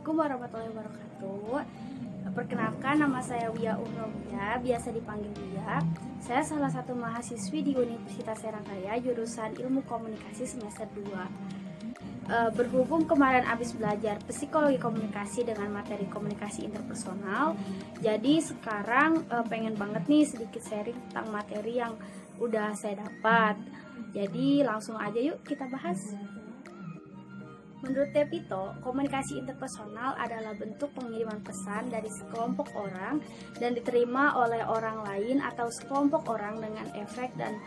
Assalamualaikum warahmatullahi wabarakatuh. Perkenalkan, nama saya Wia Umromia, biasa dipanggil Wia. Saya salah satu mahasiswi di Universitas Serangkaya, jurusan Ilmu Komunikasi semester 2. Berhubung kemarin habis belajar psikologi komunikasi dengan materi komunikasi interpersonal, jadi sekarang pengen banget nih sedikit sharing tentang materi yang udah saya dapat. Jadi langsung aja yuk kita bahas. Menurut Tepito, komunikasi interpersonal adalah bentuk pengiriman pesan dari sekelompok orang dan diterima oleh orang lain atau sekelompok orang dengan efek dan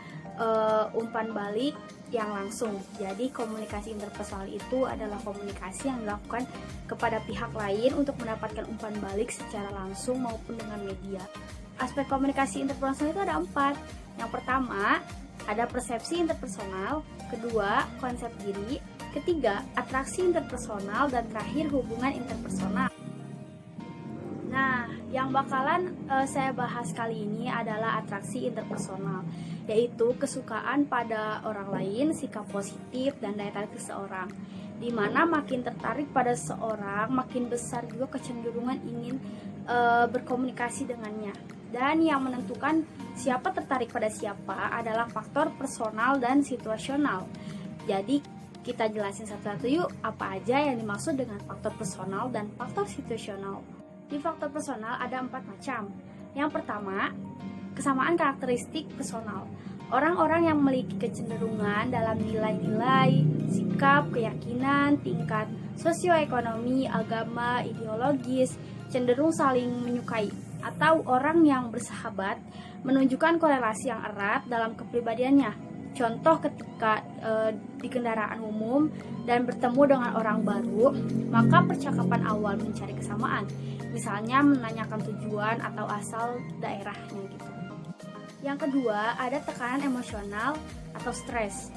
umpan balik yang langsung. Jadi komunikasi interpersonal itu adalah komunikasi yang dilakukan kepada pihak lain untuk mendapatkan umpan balik secara langsung maupun dengan media. Aspek komunikasi interpersonal itu ada 4. Yang pertama, ada persepsi interpersonal. Kedua, konsep diri. Ketiga, atraksi interpersonal. Dan terakhir, hubungan interpersonal. Nah, yang bakalan saya bahas kali ini adalah atraksi interpersonal, yaitu kesukaan pada orang lain, sikap positif, dan daya tarik seseorang. Dimana makin tertarik pada seseorang, makin besar juga kecenderungan ingin berkomunikasi dengannya. Dan yang menentukan siapa tertarik pada siapa adalah faktor personal dan situasional. Jadi kita jelasin satu-satu yuk apa aja yang dimaksud dengan faktor personal dan faktor situasional. Di faktor personal ada 4 macam. Yang pertama, kesamaan karakteristik personal. Orang-orang yang memiliki kecenderungan dalam nilai-nilai, sikap, keyakinan, tingkat sosioekonomi, agama, ideologis, cenderung saling menyukai. Atau orang yang bersahabat menunjukkan korelasi yang erat dalam kepribadiannya. Contoh ketika di kendaraan umum dan bertemu dengan orang baru, maka percakapan awal mencari kesamaan. Misalnya menanyakan tujuan atau asal daerahnya gitu. Yang kedua, ada tekanan emosional atau stres.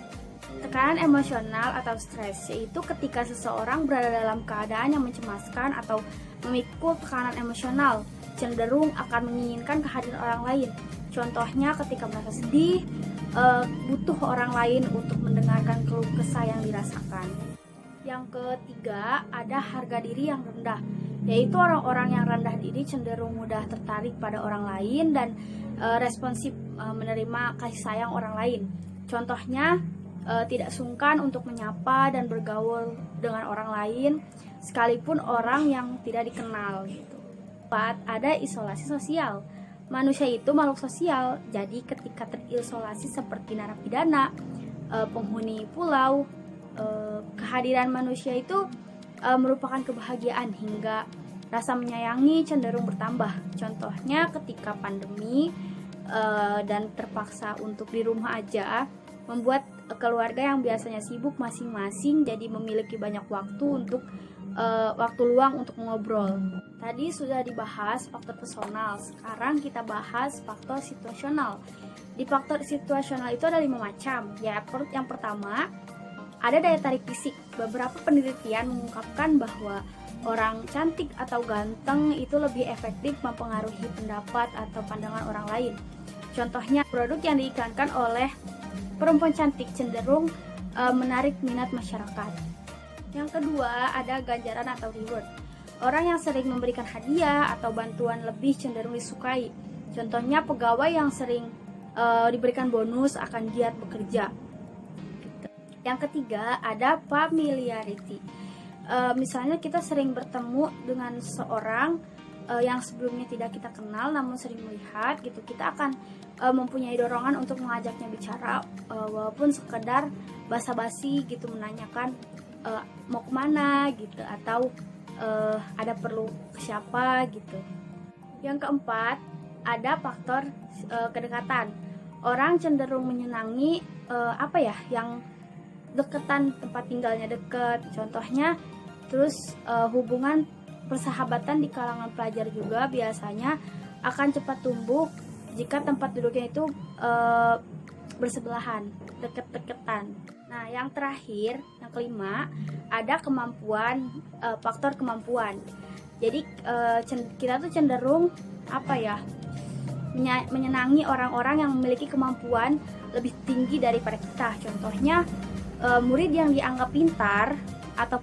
Tekanan emosional atau stres yaitu ketika seseorang berada dalam keadaan yang mencemaskan atau memikul tekanan emosional, cenderung akan menginginkan kehadiran orang lain. Contohnya ketika merasa sedih, butuh orang lain untuk mendengarkan keluh kesah yang dirasakan. Yang ketiga, ada harga diri yang rendah, yaitu orang-orang yang rendah diri cenderung mudah tertarik pada orang lain dan responsif menerima kasih sayang orang lain. Contohnya, tidak sungkan untuk menyapa dan bergaul dengan orang lain, sekalipun orang yang tidak dikenal. Gitu. 4. Ada isolasi sosial. Manusia itu makhluk sosial, jadi ketika terisolasi seperti narapidana, penghuni pulau, kehadiran manusia itu merupakan kebahagiaan hingga rasa menyayangi cenderung bertambah. Contohnya ketika pandemi dan terpaksa untuk di rumah aja, membuat keluarga yang biasanya sibuk masing-masing jadi memiliki banyak waktu untuk waktu luang untuk ngobrol. Tadi sudah dibahas faktor personal, sekarang kita bahas faktor situasional. Di faktor situasional itu ada 5 macam. Yang pertama, ada daya tarik fisik. Beberapa penelitian mengungkapkan bahwa orang cantik atau ganteng itu lebih efektif mempengaruhi pendapat atau pandangan orang lain. Contohnya, produk yang diiklankan oleh perempuan cantik cenderung menarik minat masyarakat. Yang kedua, ada ganjaran atau reward. Orang yang sering memberikan hadiah atau bantuan lebih cenderung disukai. Contohnya, pegawai yang sering diberikan bonus akan giat bekerja. Yang ketiga, ada familiarity. Misalnya kita sering bertemu dengan seorang yang sebelumnya tidak kita kenal namun sering melihat gitu, kita akan mempunyai dorongan untuk mengajaknya bicara, walaupun sekedar basa-basi gitu, menanyakan mau kemana gitu, atau ada perlu ke siapa gitu. Yang keempat, ada faktor kedekatan. Orang cenderung menyenangi yang deketan, tempat tinggalnya dekat. Contohnya, terus hubungan persahabatan di kalangan pelajar juga biasanya akan cepat tumbuh jika tempat duduknya itu bersebelahan, deket-deketan. Nah, yang terakhir, yang kelima, ada kemampuan, faktor kemampuan. Jadi kita tuh cenderung menyenangi orang-orang yang memiliki kemampuan lebih tinggi daripada kita. Contohnya, murid yang dianggap pintar atau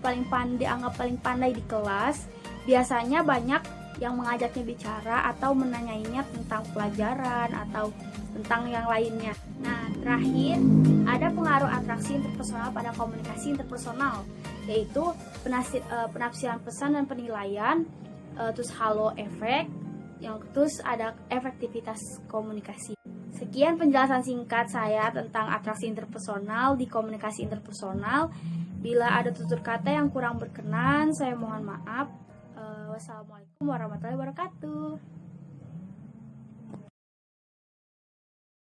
dianggap paling pandai di kelas, biasanya banyak yang mengajaknya bicara atau menanyainya tentang pelajaran atau tentang yang lainnya. Nah, terakhir, ada pengaruh atraksi interpersonal pada komunikasi interpersonal, yaitu penafsiran pesan dan penilaian, terus halo efek, terus ada efektivitas komunikasi. Sekian penjelasan singkat saya tentang atraksi interpersonal di komunikasi interpersonal. Bila ada tutur kata yang kurang berkenan, saya mohon maaf. Wassalamualaikum warahmatullahi wabarakatuh.